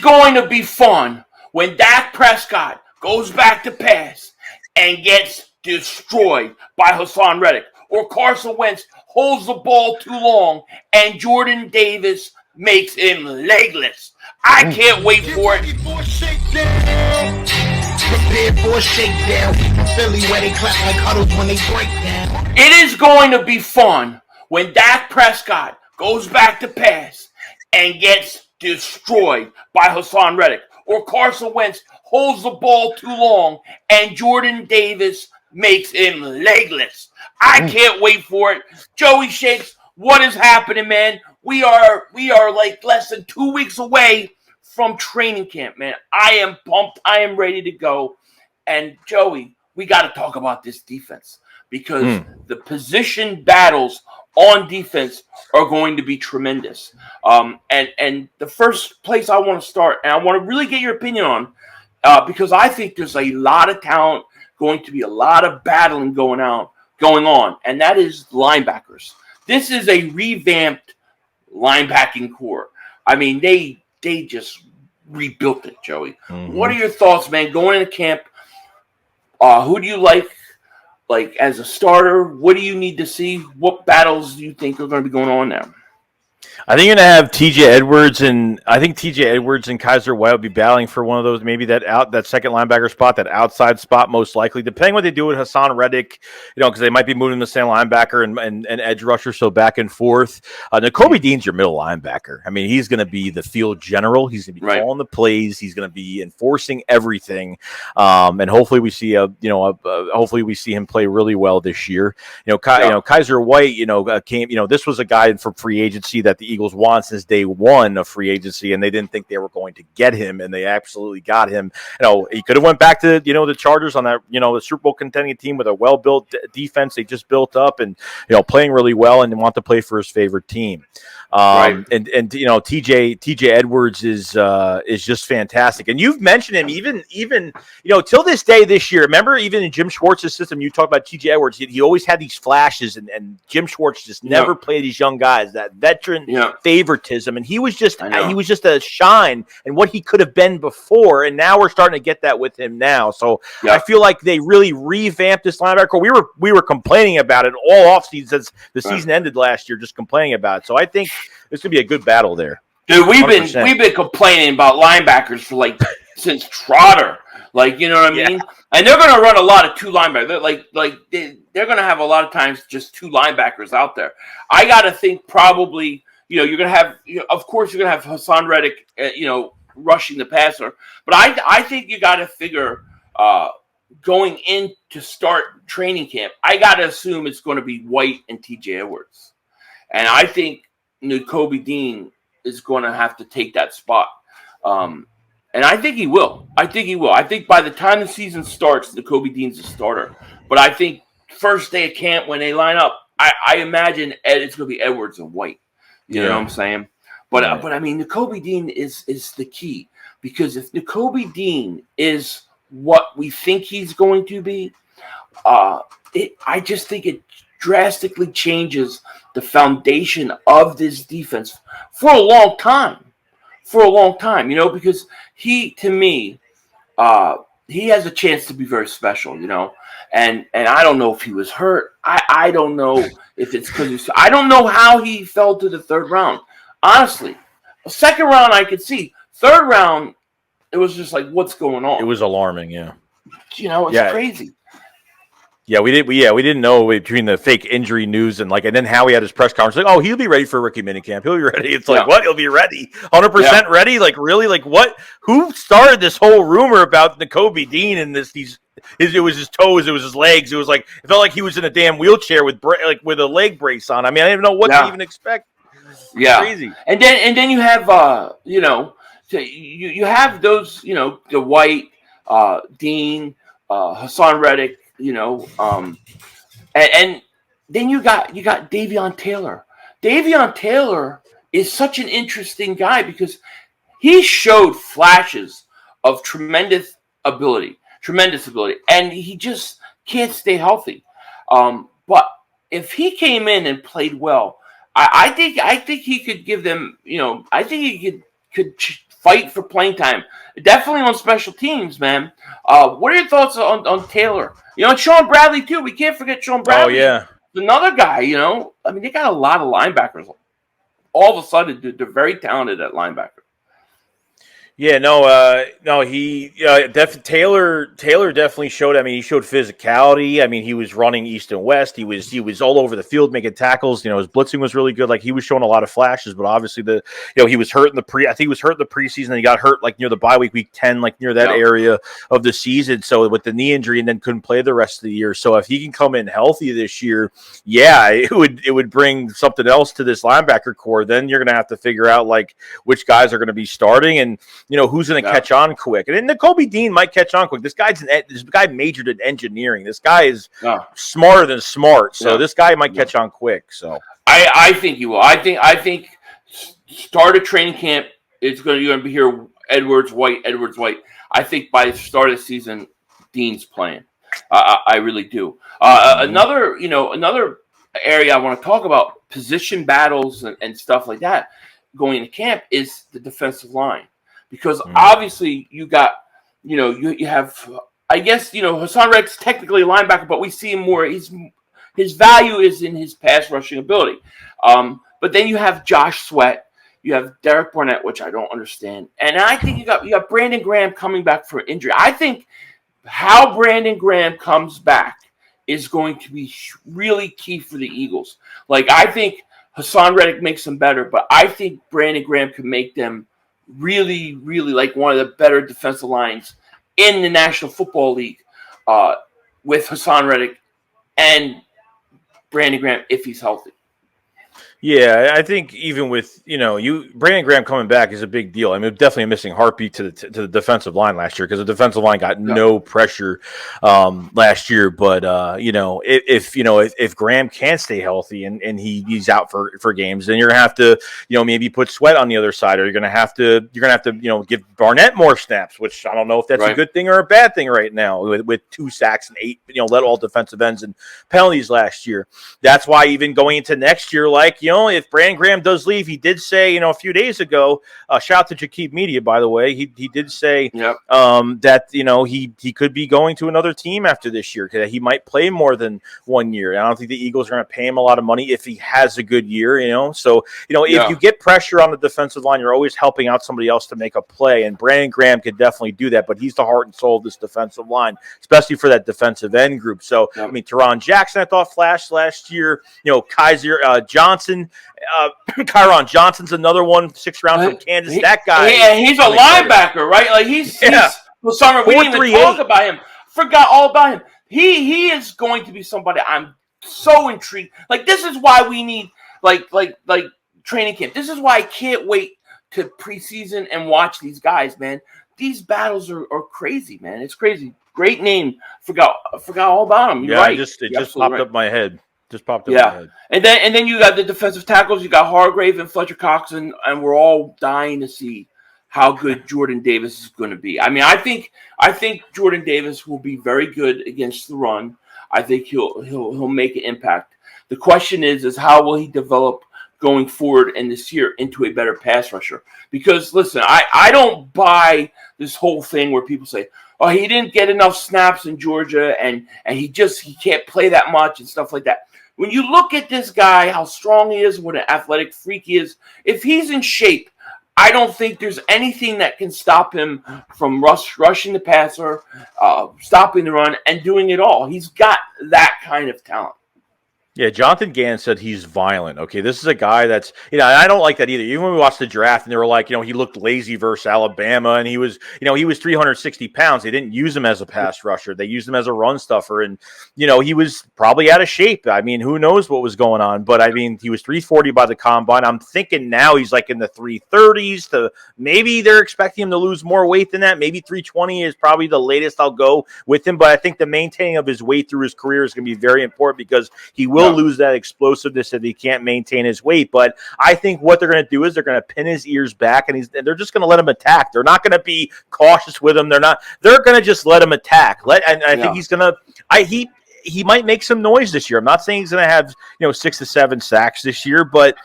going to be fun when Dak Prescott goes back to pass and gets destroyed by Hassan Reddick, or Carson Wentz holds the ball too long and Jordan Davis makes him legless. I can't wait for it. Prepare for a shakedown. From Philly where they clap like huddles when they break down. It is going to be fun when Dak Prescott goes back to pass and gets destroyed by Hassan Reddick, or Carson Wentz holds the ball too long and Jordan Davis makes him legless. I can't wait for it. Joey Shakes, what is happening, man? We are like less than 2 weeks away from training camp, man. I am pumped. I am ready to go. And Joey, we got to talk about this defense because the position battles on defense are going to be tremendous. And the first place I want to start, and I want to really get your opinion on, because I think there's a lot of talent, going to be a lot of battling going on, and that is linebackers. This is a revamped linebacking core. I mean, they just rebuilt it, Joey. What are your thoughts, man, going into camp? Who do you like as a starter? What do you need to see? What battles do you think are going to be going on now? I think you're going to have TJ Edwards, and I think TJ Edwards and Kaiser White will be battling for one of those, maybe that second linebacker spot, that outside spot, most likely, depending what they do with Hassan Reddick, because they might be moving the same linebacker and edge rusher, so back and forth. Nakobe Dean's your middle linebacker. I mean, he's going to be the field general. He's going to be calling the plays. He's going to be enforcing everything, and hopefully we see hopefully we see him play really well this year. Kaiser White, came. This was a guy from free agency that the Eagles want since day one of free agency, and they didn't think they were going to get him, and they absolutely got him. He could have went back to the Chargers on that the Super Bowl contending team with a well-built defense they just built up, and playing really well, and want to play for his favorite team. And TJ Edwards is just fantastic, and you've mentioned him even till this day this year. Remember, even in Jim Schwartz's system, you talk about TJ Edwards. He always had these flashes, and Jim Schwartz just never played these young guys, that veteran favoritism, and he was just a shine and what he could have been before, and now we're starting to get that with him now. So I feel like they really revamped this linebacker. We were complaining about it all offseason since the season ended last year, just complaining about it. So I think this could be a good battle there. Dude, we've been complaining about linebackers for since Trotter. You know what I mean? And they're going to run a lot of two linebackers. They're going to have a lot of times just two linebackers out there. I got to think probably, you're going to have, of course, you're going to have Hassan Reddick, rushing the passer. But I think you got to figure going in to start training camp, I got to assume it's going to be White and TJ Edwards. And I think Nakobe Dean is going to have to take that spot. And I think he will. I think by the time the season starts, Nakobe Dean's a starter. But I think first day of camp when they line up, I imagine it's going to be Edwards and White. You know what I'm saying? But I mean, Nakobe Dean is the key, because if Nakobe Dean is what we think he's going to be, I just think it drastically changes the foundation of this defense for a long time. Because he, to me, he has a chance to be very special, and I don't know if he was hurt. I don't know if it's because I don't know how he fell to the third round. Honestly, the second round I could see. Third round, it was just like, what's going on? It was alarming, yeah. It's crazy. Yeah, we didn't know between the fake injury news and then Howie had his press conference, he'll be ready for rookie minicamp. He'll be ready. It's what? He'll be ready? 100% ready? Really? What? Who started this whole rumor about Nakobe Dean and this? It was his toes, it was his legs. It was it felt like he was in a damn wheelchair with a leg brace on. I mean, I didn't know what to even expect. Yeah, crazy. And then you have you have those the White, Dean, Hassan Reddick. And then you got Davion Taylor. Davion Taylor is such an interesting guy because he showed flashes of tremendous ability, and he just can't stay healthy. But if he came in and played well, I think he could give them, I think he could could fight for playing time. Definitely on special teams, man. What are your thoughts on Taylor? And Sean Bradley too. We can't forget Sean Bradley. Oh yeah, another guy. I mean, they got a lot of linebackers. All of a sudden, they're very talented at linebacker. Yeah, he Taylor definitely showed. I mean, he showed physicality. I mean, he was running east and west. He was all over the field making tackles. His blitzing was really good. Like, he was showing a lot of flashes, but obviously he was hurt in the I think he was hurt in the preseason, and he got hurt like near the bye week 10, like near that area of the season. So with the knee injury, and then couldn't play the rest of the year. So if he can come in healthy this year, it would bring something else to this linebacker core. Then you're going to have to figure out like which guys are going to be starting and who's going to catch on quick. And then Nakobe Dean might catch on quick. This guy majored in engineering. This guy is smarter than smart. So this guy might catch on quick. So I think he will. I think start of training camp, you're going to be here Edwards White. I think by the start of the season, Dean's playing. I really do. Another area I want to talk about, position battles and stuff like that going into camp, is the defensive line. Because obviously you got, you have, I guess, Hassan Reddick's technically a linebacker, but we see him more. His value is in his pass rushing ability. But then you have Josh Sweat, you have Derek Barnett, which I don't understand, and I think you got Brandon Graham coming back for injury. I think how Brandon Graham comes back is going to be really key for the Eagles. Like, I think Hassan Reddick makes them better, but I think Brandon Graham can make them really, really like one of the better defensive lines in the National Football League with Hassan Reddick and Brandon Graham if he's healthy. Yeah, I think even with Brandon Graham coming back is a big deal. I mean, definitely a missing heartbeat to the defensive line last year, because the defensive line got no pressure last year. But if Graham can't stay healthy and he's out for games, then you're gonna have to maybe put Sweat on the other side, or you're gonna have to give Barnett more snaps, which I don't know if that's a good thing or a bad thing right now with 2 sacks and 8 led all defensive ends and penalties last year. That's why even going into next year, if Brandon Graham does leave, he did say, a few days ago, shout out to Jakeem Media, by the way, he did say that, he could be going to another team after this year, because he might play more than 1 year. I don't think the Eagles are going to pay him a lot of money if he has a good year, So, if you get pressure on the defensive line, you're always helping out somebody else to make a play, and Brandon Graham could definitely do that, but he's the heart and soul of this defensive line, especially for that defensive end group. So, I mean, Teron Jackson, I thought, flashed last year, Kaiser Johnson, Kyron Johnson's another one, 6th round from Kansas. That guy, he's a linebacker, right? Like we didn't even talk about him. Forgot all about him. He is going to be somebody I'm so intrigued. Like, this is why we need like training camp. This is why I can't wait to preseason and watch these guys, man. These battles are crazy, man. It's crazy. Great name. Forgot all about him. You're right. It just popped up my head. Just popped up in my head. And then you got the defensive tackles. You got Hargrave and Fletcher Cox, and we're all dying to see how good Jordan Davis is going to be. I mean, I think Jordan Davis will be very good against the run. I think he'll make an impact. The question is how will he develop going forward in this year into a better pass rusher? Because listen, I don't buy this whole thing where people say, oh, he didn't get enough snaps in Georgia and he can't play that much and stuff like that. When you look at this guy, how strong he is, what an athletic freak he is, if he's in shape, I don't think there's anything that can stop him from rushing the passer, stopping the run, and doing it all. He's got that kind of talent. Yeah, Jonathan Gann said he's violent. Okay, this is a guy that's, I don't like that either. Even when we watched the draft and they were like, he looked lazy versus Alabama, and he was 360 pounds. They didn't use him as a pass rusher. They used him as a run stuffer, and, he was probably out of shape. I mean, who knows what was going on, but I mean, he was 340 by the combine. I'm thinking now he's like in the 330s to maybe they're expecting him to lose more weight than that. Maybe 320 is probably the latest I'll go with him, but I think the maintaining of his weight through his career is going to be very important, because he will lose that explosiveness if he can't maintain his weight. But I think what they're going to do is they're going to pin his ears back, and they're just going to let him attack. They're not going to be cautious with him. They're going to just let him attack. I think he's going to. he might make some noise this year. I'm not saying he's going to have 6 to 7 sacks this year, but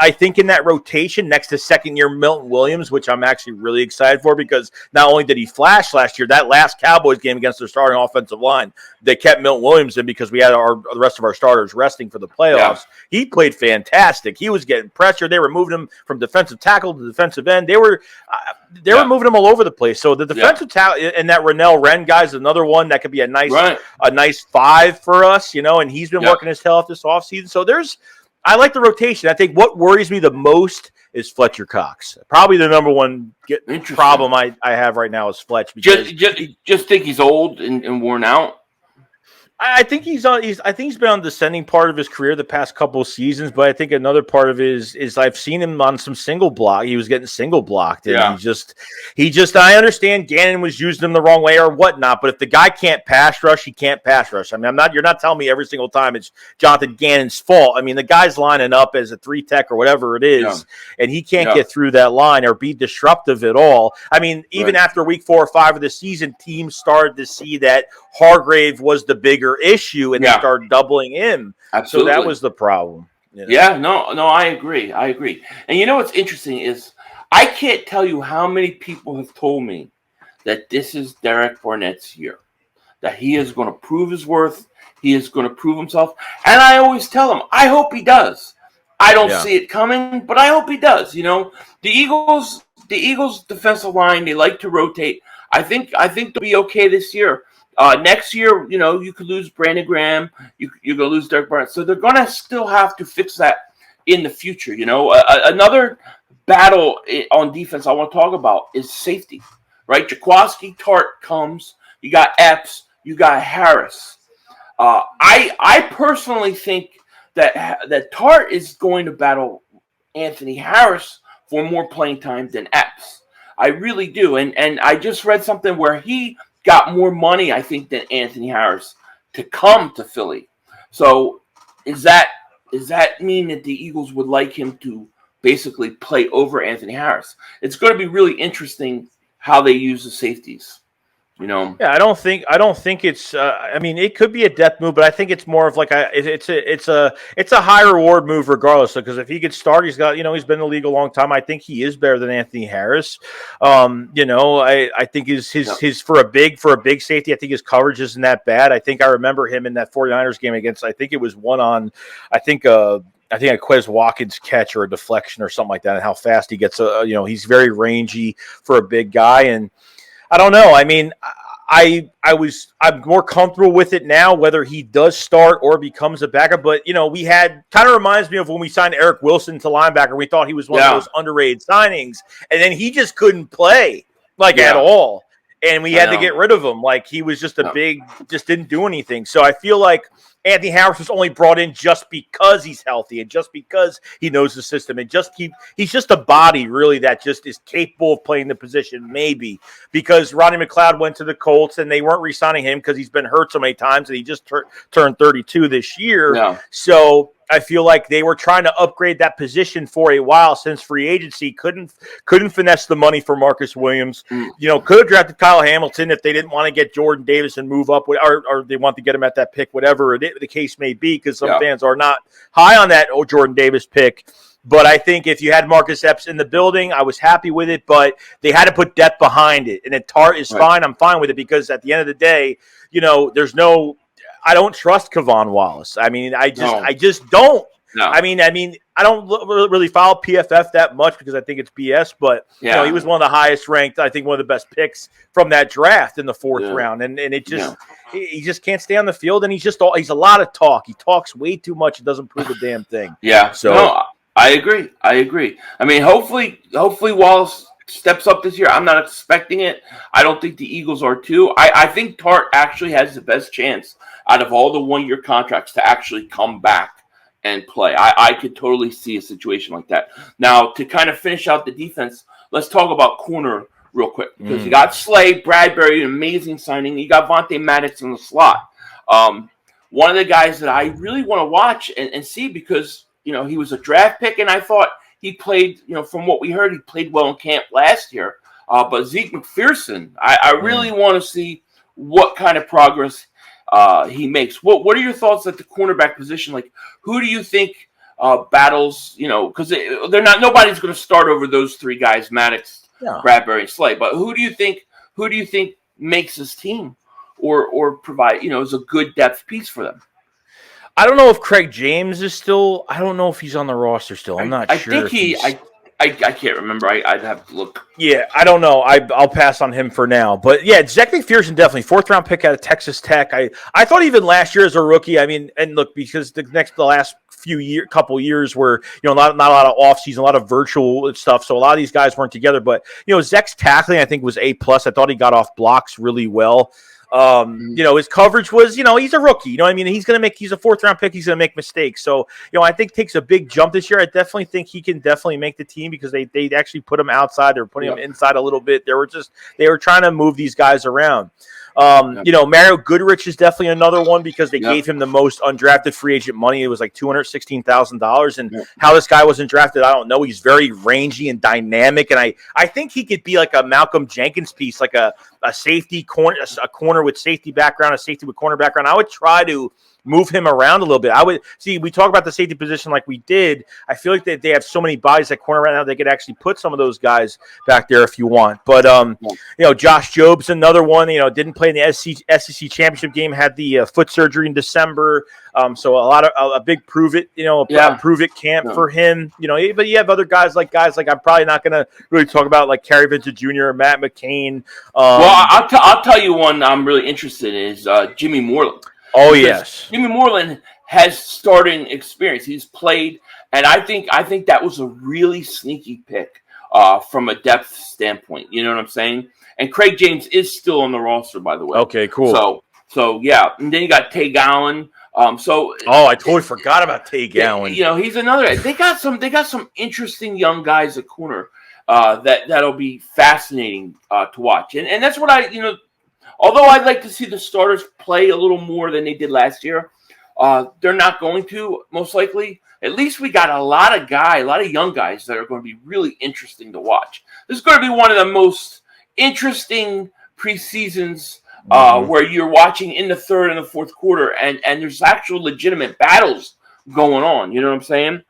I think in that rotation next to second-year Milton Williams, which I'm actually really excited for, because not only did he flash last year, that last Cowboys game against their starting offensive line, they kept Milton Williams in because we had the rest of our starters resting for the playoffs. Yeah. He played fantastic. He was getting pressure. They were moving him from defensive tackle to defensive end. They were moving him all over the place. So the defensive tackle and that Rennell Wren guy is another one that could be a nice 5 for us, and he's been working his tail off this offseason. So I like the rotation. I think what worries me the most is Fletcher Cox. Probably the number one problem I have right now is Fletch. Because just think he's old and worn out. I think he's been on the descending part of his career the past couple of seasons, but I think another part of his is I've seen him on some single block. He was getting single blocked, and he just I understand Gannon was using him the wrong way or whatnot, but if the guy can't pass rush, he can't pass rush. I mean, you're not telling me every single time it's Jonathan Gannon's fault. I mean, the guy's lining up as a 3-tech or whatever it is, and he can't get through that line or be disruptive at all. I mean, even after week 4 or 5 of the season, teams started to see that Hargrave was the bigger issue, and they started doubling him. Absolutely. So that was the problem. Yeah, no, I agree. And what's interesting is I can't tell you how many people have told me that this is Derek Barnett's year, that he is going to prove his worth, he is going to prove himself, and I always tell him, I hope he does. I don't see it coming, but I hope he does. The Eagles defensive line, they like to rotate. I think they'll be okay this year. Next year, you could lose Brandon Graham. You're going to lose Derek Barnett. So they're going to still have to fix that in the future. Another battle on defense I want to talk about is safety, right? Jaquaski Tart comes. You got Epps. You got Harris. I personally think that Tart is going to battle Anthony Harris for more playing time than Epps. I really do. And I just read something where he got more money, I think, than Anthony Harris to come to Philly. So does that mean that the Eagles would like him to basically play over Anthony Harris? It's going to be really interesting how they use the safeties. Yeah, I don't think it's. I mean, it could be a depth move, but I think it's more of like it's a high reward move regardless. Because if he could start, he's got he's been in the league a long time. I think he is better than Anthony Harris. I think his for a big safety, I think his coverage isn't that bad. I think I remember him in that 49ers game against. I think it was one on. I think a Quez Watkins catch or a deflection or something like that, and how fast he gets. He's very rangy for a big guy and. I don't know. I mean, I'm more comfortable with it now, whether he does start or becomes a backup. But, we had kind of reminds me of when we signed Eric Wilson to linebacker. We thought he was one of those underrated signings. And then he just couldn't play at all. And we had to get rid of him. Like he was just just didn't do anything. So I feel like Anthony Harris was only brought in just because he's healthy and just because he knows the system and he's just a body really that just is capable of playing the position maybe because Rodney McLeod went to the Colts and they weren't re-signing him because he's been hurt so many times and he just turned 32 this year. Yeah. So I feel like they were trying to upgrade that position for a while since free agency. Couldn't finesse the money for Marcus Williams. Could have drafted Kyle Hamilton if they didn't want to get Jordan Davis and move up, or they want to get him at that pick, whatever the case may be, because some fans are not high on that Jordan Davis pick. But I think if you had Marcus Epps in the building, I was happy with it, but they had to put depth behind it. And if Tart is fine, I'm fine with it because at the end of the day, there's no – I don't trust Kevon Wallace. I mean, I just don't. No. I mean, I don't really follow PFF that much because I think it's BS. But he was one of the highest ranked. I think one of the best picks from that draft in the 4th round. And it just he just can't stay on the field. And he's a lot of talk. He talks way too much. It doesn't prove a damn thing. Yeah. So I agree. I mean, hopefully Wallace steps up this year. I'm not expecting it. I don't think the Eagles are too. I think Tart actually has the best chance out of all the 1-year contracts to actually come back and play. I could totally see a situation like that. Now, to kind of finish out the defense, let's talk about corner real quick. Because you got Slay, Bradbury, an amazing signing. You got Vontae Maddox in the slot. One of the guys that I really want to watch and see because, he was a draft pick, and I thought he played, from what we heard, he played well in camp last year. But Zeke McPherson, I really want to see what kind of progress he makes. What are your thoughts at the cornerback position? Like, who do you think battles? Because nobody's going to start over those three guys, Maddox, Bradbury, and Slay. But who do you think makes this team or provide is a good depth piece for them? I don't know if Craig James is still. I don't know if he's on the roster still. I'm not sure. I think I can't remember. I'd have to look. Yeah, I don't know. I'll pass on him for now. But yeah, Zach McPherson definitely 4th-round pick out of Texas Tech. I thought even last year as a rookie. I mean, and look, because the last couple years were not a lot of offseason, a lot of virtual stuff. So a lot of these guys weren't together. But Zach's tackling I think was A+. I thought he got off blocks really well. His coverage was, he's a rookie. He's a 4th-round pick. He's going to make mistakes. So, I think takes a big jump this year. I definitely think he can definitely make the team because they actually put him outside. They were putting him inside a little bit. They were trying to move these guys around. Mario Goodrich is definitely another one because they gave him the most undrafted free agent money. It was like $216,000. And how this guy wasn't drafted, I don't know. He's very rangy and dynamic. And I think he could be like a Malcolm Jenkins piece, like a safety corner, a corner with safety background, a safety with corner background. I would try to move him around a little bit. We talk about the safety position like we did. I feel like they have so many bodies at corner right now, they could actually put some of those guys back there if you want. But, Josh Job's another one, didn't play in the SEC championship game, had the foot surgery in December. So a big prove it camp for him, but you have other guys like I'm probably not going to really talk about like Kerry Vincent Jr. or Matt McCain. Well, I'll tell you one I'm really interested in is Jimmy Moreland. Oh, yes. Jimmy Moreland has starting experience. He's played, and I think that was a really sneaky pick from a depth standpoint. You know what I'm saying? And Craig James is still on the roster, by the way. Okay, cool. So yeah. And then you got Tay Gowan. I totally forgot about Tay Gowan. He's another guy. They got some interesting young guys at corner that'll be fascinating to watch. And that's what although I'd like to see the starters play a little more than they did last year, they're not going to, most likely. At least we got a lot of young guys that are going to be really interesting to watch. This is going to be one of the most interesting preseasons where you're watching in the third and the fourth quarter, and there's actual legitimate battles going on. You know what I'm saying?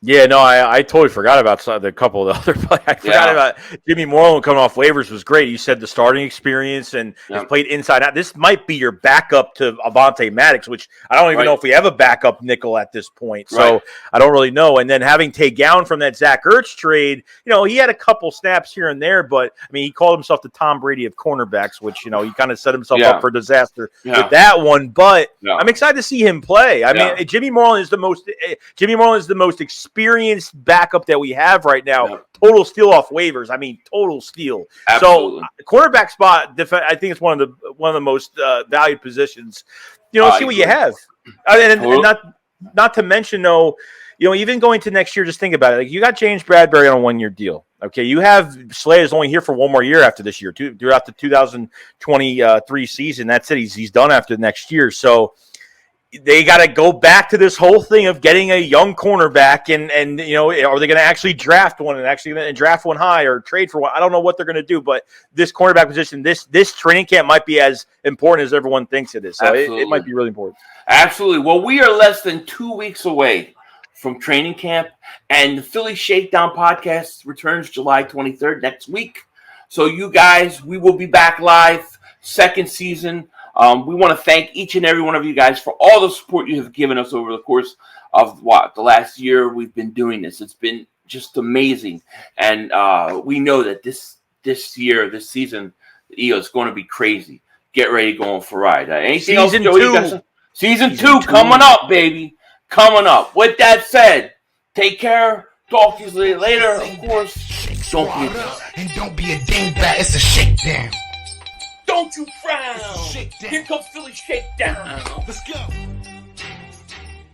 Yeah, no, I totally forgot about a couple of the other players. I forgot about Jimmy Moreland coming off waivers was great. You said the starting experience and has played inside out. This might be your backup to Avonte Maddox, which I don't even know if we have a backup nickel at this point. So I don't really know. And then having Tay Gowan from that Zach Ertz trade, he had a couple snaps here and there, but I mean, he called himself the Tom Brady of cornerbacks, which, he kind of set himself up for disaster with that one. But I'm excited to see him play. I mean, Jimmy Moreland is the most experienced backup that we have right now. Total steal off waivers. I mean, total steal. Absolutely. So quarterback spot, I think it's one of the most valued positions. See what you have, and not to mention though, even going to next year, just think about it. Like you got James Bradbury on a 1-year deal. Okay, you have Slay is only here for one more year after this year, throughout the 2023 season. That's it. He's done after next year. So they got to go back to this whole thing of getting a young cornerback, and are they going to actually draft one and draft one high or trade for one? I don't know what they're going to do, but this cornerback position, this training camp might be as important as everyone thinks it is. So it might be really important. Absolutely. Well, we are less than 2 weeks away from training camp, and the Philly Shakedown podcast returns July 23rd next week. So you guys, we will be back live, second season. We want to thank each and every one of you guys for all the support you have given us over the course of the last year we've been doing this. It's been just amazing. And we know that this season, the Eagles is going to be crazy. Get ready going for a ride. Anything else, Joey? Season 2 coming up, baby. Coming up. With that said, take care. Talk to you later. Of course, don't be a dingbat. It's a shakedown. Don't you frown. Here comes Philly Shakedown. Let's go.